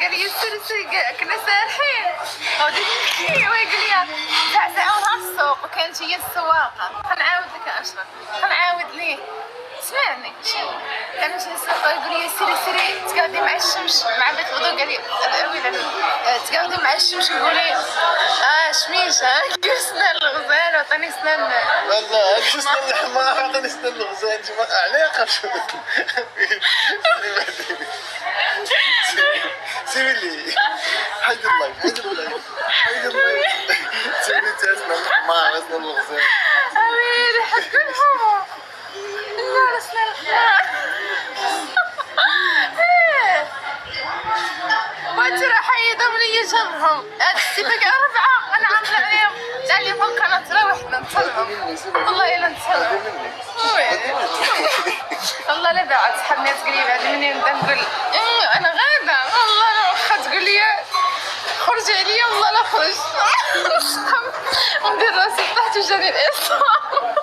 قال لي السرسي كنا سارحين ويقول لي زعزعوها السوق وكانت هي السواقه. خنعاود لك اشرف خنعاود ليه سمعني شو كان ماشي السواق يقول لي سيري تقعدي مع الشمس مع بيت الوضوء. قال لي تقعدي مع الشمس يقولي شميشه كيف سنان الغزال وعطاني سنان والله شو سنان الحمار عطاني سنان الغزال ما علاقه شو سيبي لي حيد الله سيبي لي سنان الحمار سنان الغزال امير حكمهم لا سنان الحمار وانت راح يدوم لي جنبهم السباق 4 انا عامله عليهم تعليمهم كانت روحنا نصلهم والله الا نصلهم والله لا بعد صحابنا تقول لي بعد مني نبدا نقول انا غاده والله لا واخا تقول لي خرجي عليا والله لا خرج وندير راسي تحت وجاني الاصابه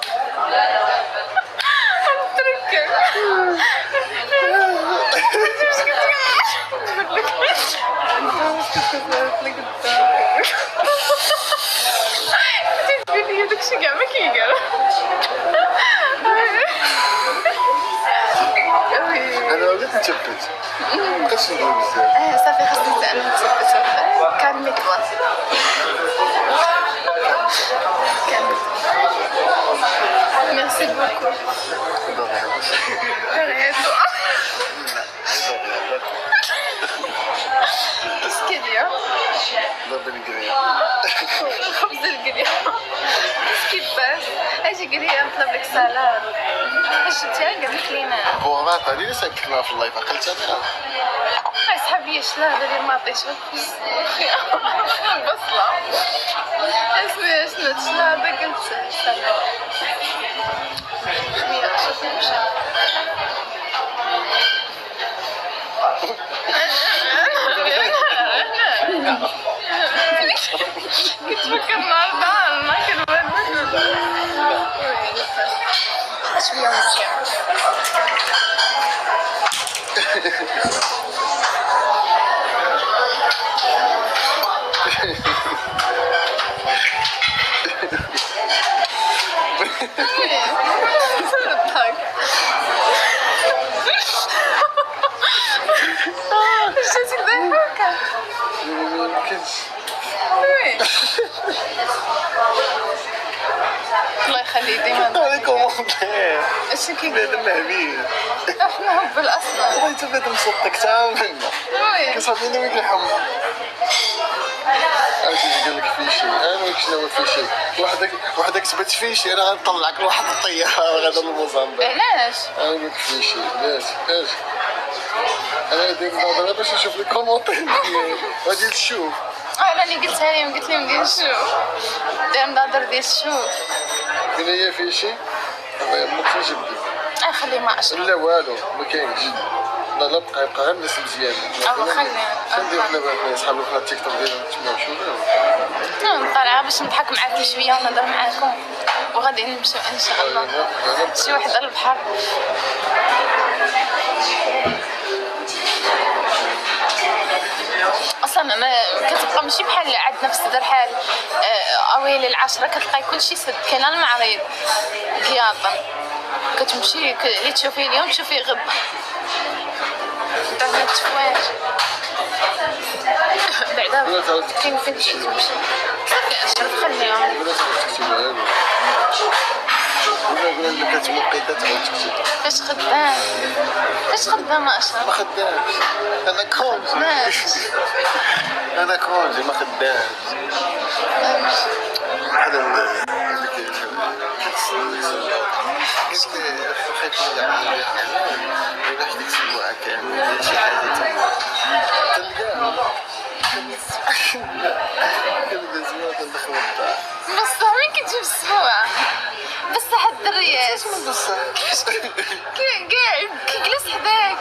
نتركب تقولي داكشي كاع ما كيقال انا وليت نتثبت مابقيتش ندوي بزاف صافي خصني انا نتثبت كالميك بلاص ميرسي بوكو اسكيليا ضرب القريه خبز القليا سكيباس اجي قليا نطلب لك سلاد اش انتي قال لك لينا هو ما طالي لسه كنا في اللايف اقلت انا اسحبي شلاضه اللي ما عطيتش بصله اسمي شنو شلاضه قلت سلاد شوفي مشى كنت فكر النهارده ما كنبان شويه مشكل نضحك اش تضحك ميمكنش الله يخليه ديما عليكم اش كي بنادم مهبيل احنا هب الاصلا بغيت بنادم مصدق تماما كيصابيني ويك الحمر عرفتي قال لك في شيء انا ما كنتش ناوي في شيء وحدك كتبت في شيء انا غنطلعك لواحد الطياره غدا لموزمبيق علاش انا قلت في شيء علاش انا غادي نهضر باش نشوف لي كومونتير ديالي غادي تشوف انا اللي قلتها لهم قلت لهم ديال الشوف داير نهضر ديال الشوف فين هي في شيء ما كاينش جبدي خليه ما اشرب لا والو ما كاينش لا بقى غير الناس مزيانين ندير حنا بحال صحابي في التيك توك ديالهم تما شنو نطلع باش نضحك معاكم شويه ونهضر معاكم وغادي نمشيو ان شاء الله شي وحده البحر اصلا ما كتبقى ماشي بحال عندنا في الصدر حال اويلي العشرة كتلقاي كلشي سد كاين المعرض كياطن كتمشي اللي تشوفيه اليوم تشوفيه غدا بعد ما تشوفوهاش بعدا كاين فين تمشي صافي اشرف خليهم ولا لك كتوقيته تعاود تكتب فاش خدام اشرف ما خدامش انا كونجي ما خدامش هذا قلت لي خايف نلعب ولا حديك السبوعه كامل شي حاجه تما تلقاها كنت زوات ندخل الدار بصح وين كتجيب السبوعه بصح الدريات كي جالس حداك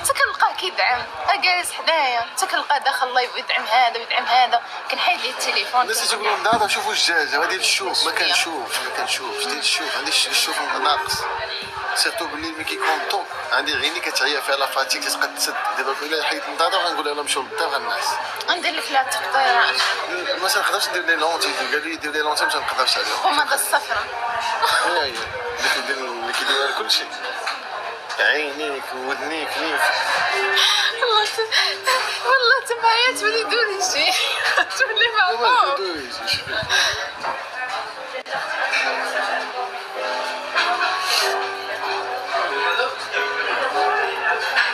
تكنلقاه كيدعم جالس حدايا تكنلقاه داخل اللايف يدعم هذا ويدعم هذا كنحيد ليه التليفون الناس تيقول لهم دابا شوفوا الدجاجه غادي نشوف ما كنشوف شتي الشوف عندي الشوف ناقص سيرتو بالليل ملي كيكون الضو عندي عيني كتعيا فيها لا فاتيك تتقد تسد. دابا الا حيت النضاده غنقول لها مشاو للدار غنعس. ندير لك لا تقطيرات. ما تنقدرش ندير لي لونتي، قال لي دير لي لونتي ما تنقدرش عليهم. هما د الصفرة. هي اللي كيدير لها كلشي، عينيك ودنيك ليك. والله تبعيا تولي دوريجي تولي معقوب.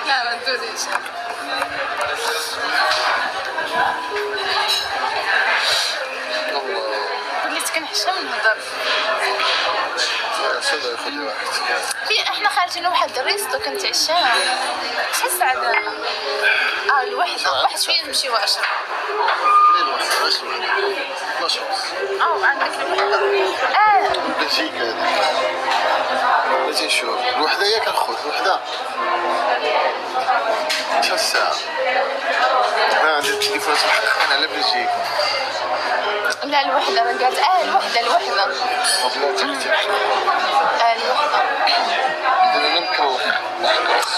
لا ما تدوريش. وليت كنحشم نهضر. سودا ياخذ لي واحد. احنا خارجين واحد الريستو كنتعشاه. شحال الساعة دابا؟ الوحدة، واحد شوية نمشيو 10. واش 12 عندك الوحدة. بلجيكا هذيك. بلاتي نشوف الوحدة ياك الخوت الوحدة. شحال الساعة؟ أنا عندي التليفونات محققين على بلجيكا. لا الوحدة أنا قالت الوحدة. الوحدة. أنا مكروه.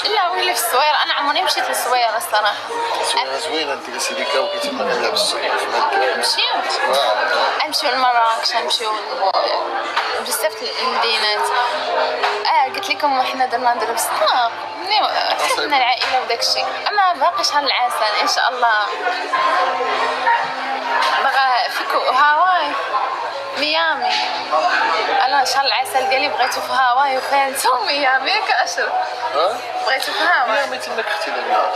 لا ويلي في الصويرة، أنا عمري مشيت للصويرة الصراحة. الصويرة زوينة أنت قلتي لي كاوكي تما كنلعب الصويرة. نمشيو لمراكش، نمشيو بزاف المدينات. قلت لكم وحنا درنا نديرو بسطاق حنا العائلة وداك الشيء، أما باقي شهر العسل إن شاء الله. بغا فيكو هاواي ميامي. أنا شهر العسل ديالي بغيتو في هاواي وكانتو ميامي كأشرف. بغيتو في هاواي. ميامي تماك اختي لنا.